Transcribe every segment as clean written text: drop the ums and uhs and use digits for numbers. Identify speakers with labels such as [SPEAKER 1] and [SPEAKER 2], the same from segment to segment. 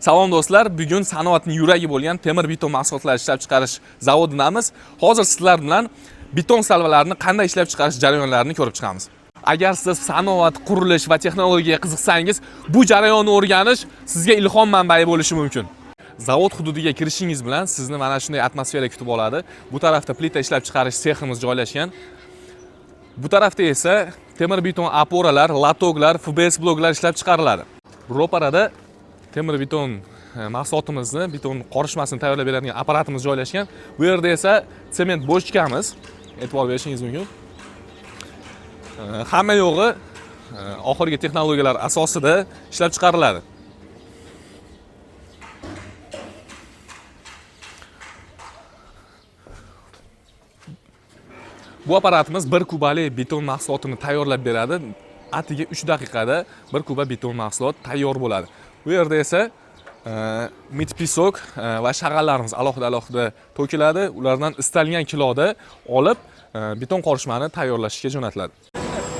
[SPEAKER 1] Salom do'stlar, bugun sanoatning yuragi bo'lgan temir beton mahsulotlar ishlab chiqarish zavodidamiz. Hozir sizlar bilan beton salvalarini qanday ishlab chiqarish jarayonlarini ko'rib chiqamiz. Agar siz sanoat, qurilish va texnologiyaga qiziqsangiz, bu jarayonni o'rganish sizga ilhom manbai bo'lishi mumkin. Zavod hududiga kirishingiz bilan sizni mana shunday atmosfera kutib oladi. Bu tarafda plita ishlab chiqarish seximiz joylashgan. Bu tarafda esa temir beton oporalar, latoglar, FBS bloklar ishlab chiqariladi. Ro'parada temir beton mahsulotimizni, beton qorishmasini tayyorlab beradigan apparatimiz joylashgan. Bu yerda esa sement bochkamiz, e'tibor berishingiz mumkin. Hamma yo'g'i oxirgi texnologiyalar asosida ishlab chiqariladi. Bu apparatimiz 1 kubali beton mahsulotini tayyorlab beradi. Atiga 3 daqiqada 1 kuba beton mahsulot tayyor bo'ladi. Bu yerda esa mit pisok va shag'allarimiz alohida to'kiladi. Ulardan istalgan kiloda olib beton qorishmani tayyorlashga jo'natiladi.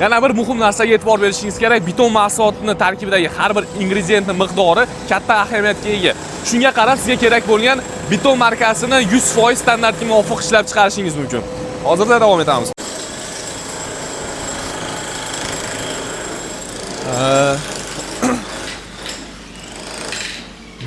[SPEAKER 1] Yana bir muhim narsaga e'tibor berishingiz kerak. Beton mahsulotining tarkibidagi har bir ingrediyentning miqdori katta ahamiyatga ega. Shunga qarab sizga kerak bo'lgan beton markasini 100% standartga muvofiq ishlab chiqarishingiz mumkin. Hozirda davom etamiz.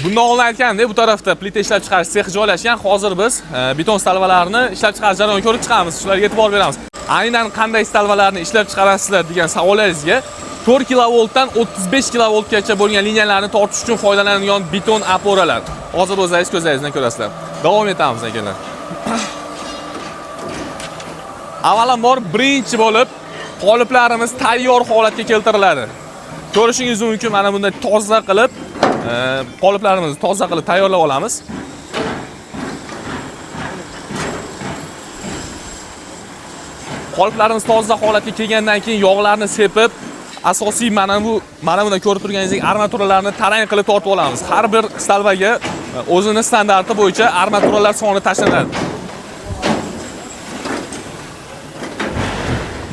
[SPEAKER 1] Bundan oldin aytgandek, bu tarafda plita ishlab chiqarish sexi joylashgan. Hozir biz beton stalvalarini ishlab chiqarish jarayonini ko'rib chiqamiz. Shularga e'tibor beramiz. Aynan qanday stalvalarni ishlab chiqarasizlar degan savollaringizga 4 kilovoltdan 35 kilovoltgacha bo'lgan liniyalarni tortish uchun foydalanilgan beton oporalar. Hozir o'zingiz ko'zlaringizdan ko'rasizlar. Davom etamiz akalar. Avvalambor birinchi bo'lib qoliplarimiz tayyor holatga keltiriladi. Ko'rishingiz mumkin, mana bunday toza qilib qoliplarimizni toza qilib tayyorlab olamiz. Qoliplarimiz toza holatga kelgandan keyin yog'larni sepib, asosiy mana bunda ko'rib turganingizdek armaturalarni tarang qilib tortib olamiz. Har bir stalvaga o'zining standarti bo'yicha armaturalar soni tashlanadi.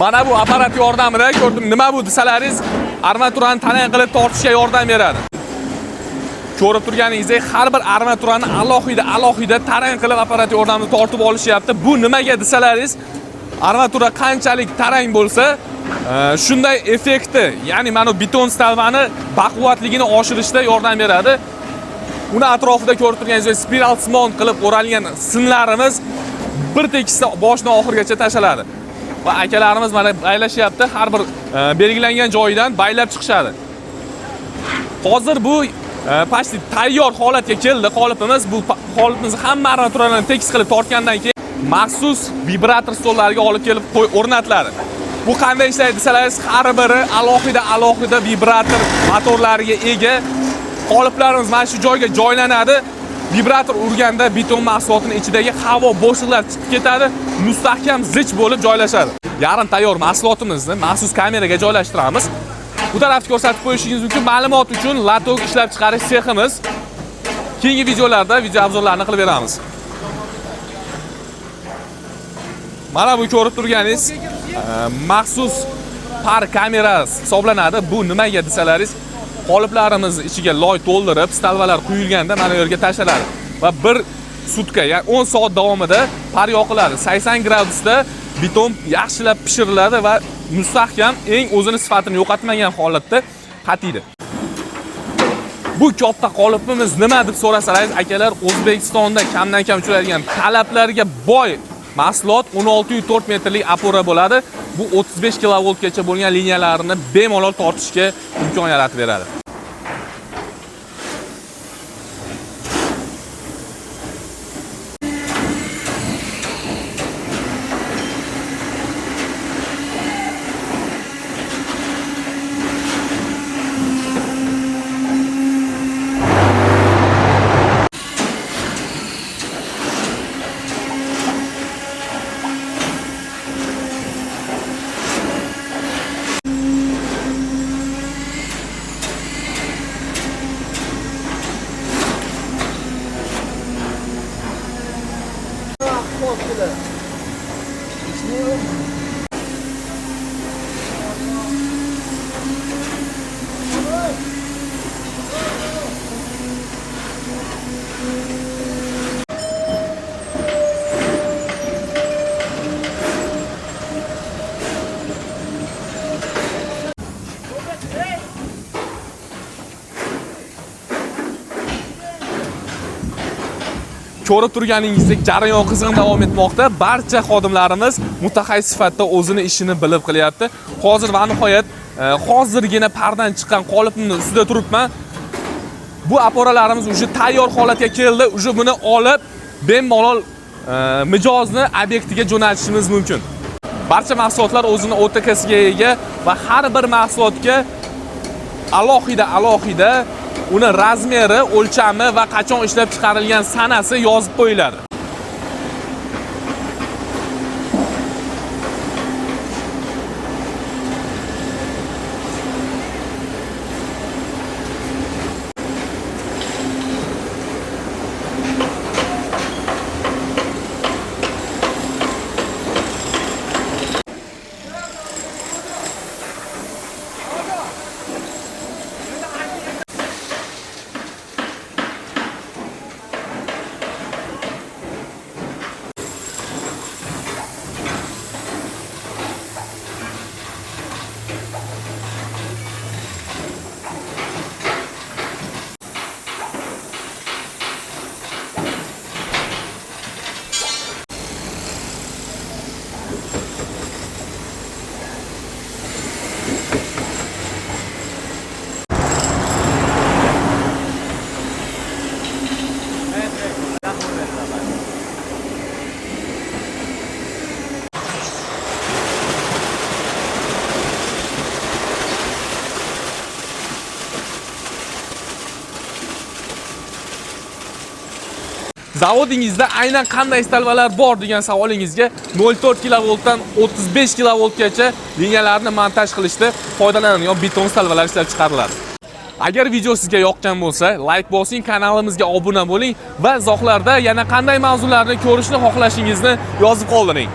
[SPEAKER 1] Mana bu apparat yordamida ko'rdim, nima bu desalaringiz, armaturani tarang qilib tortishga yordam beradi. Ko'rib turganingizdek, har bir armaturani alohida tarang qilib apparat yordamida tortib olishyapti. Bu nimaga desalaringiz, armatura qanchalik tarang bo'lsa, shunday effekti, ya'ni mana beton stalvani baquvvatligini oshirishda yordam beradi. Uni atrofida ko'rib turganingizdek spiralsimon qilib o'ralgan simlarimiz bir tekisda boshdan oxirigacha tashlanadi. Va akalarimiz mana baylashyapti, har bir belgilangan joyidan baylab chiqishadi. Hozir bu pasti tayyor holatga keldi qolipimiz. Bu qolipimizni hamma armaturalarni tekis qilib tortgandan keyin maxsus vibrator stollariga olib kelib o'rnatiladi. Bu qanday ishlaydi desalaringiz, har biri alohida vibrator motorlariga ega. Qoliplarimiz mana shu joyga joylanadi. Vibrator urganda beton mahsulotining ichidagi havo bo'shliqlar chiqib ketadi, mustahkam zich bo'lib joylashadi. Yarim tayyor mahsulotimizni maxsus kameraga joylashtiramiz. Bu tarafda ko'rsatib qo'yishingiz mumkin. Ma'lumot uchun latog ishlab chiqarish seximiz. Keyingi videolarda video obzorlarini qilib beramiz. Mana bu ko'rib turganingiz maxsus par kamerasi hisoblanadi. Bu nimaga desalaringiz, qoliplarimiz ichiga loy to'ldirib, stalvalar quyilganda mana yerga tashlanadi va 1 sutka, ya'ni 10 soat davomida par yoqiladi. 80 gradusda beton yaxshilab pishiriladi va mustahkam, eng o'zini sifatini yo'qotmagan holatda qatiydi. Bu katta qolipimiz nima deb so'rasangiz, akalar, O'zbekistonda kamdan kam uchraydigan talablarga boy mahsulot 16.4 metrlik opora bo'ladi. Bu 35 kilovoltgacha bo'lgan liniyalarni bemalol tortishga imkon yaratib beradi. Ko'rib turganingizdek jarayon qizg'in davom etmoqda. Barcha xodimlarimiz mutaxassis sifatida o'zini ishini bilib qilyapti. Hozir va nihoyat hozirgina pardan chiqqan qolipning ustida turibman. Bu apparatlarimiz uje tayyor holatga keldi. Uje buni olib bemalol mijozni obyektiga jo'natishimiz mumkin. Barcha mahsulotlar o'zini OTKsiga ega va har bir mahsulotga alohida uni razmeri, o'lchami va qachon ishlab chiqarilgan sanasi yozib qo'yiladi. Zavodingizda aynan qanday stalvalar bor degan savolingizga 0.4 kilovoltdan 35 kilovoltgacha liniyalarni montaj qilishda foydalaniladigan beton stalvalar ishlab chiqariladi. Agar video sizga yoqqan bo'lsa, like bosing, kanalimizga obuna bo'ling va izohlarda yana qanday mavzularni ko'rishni xohlashingizni yozib qoldiring.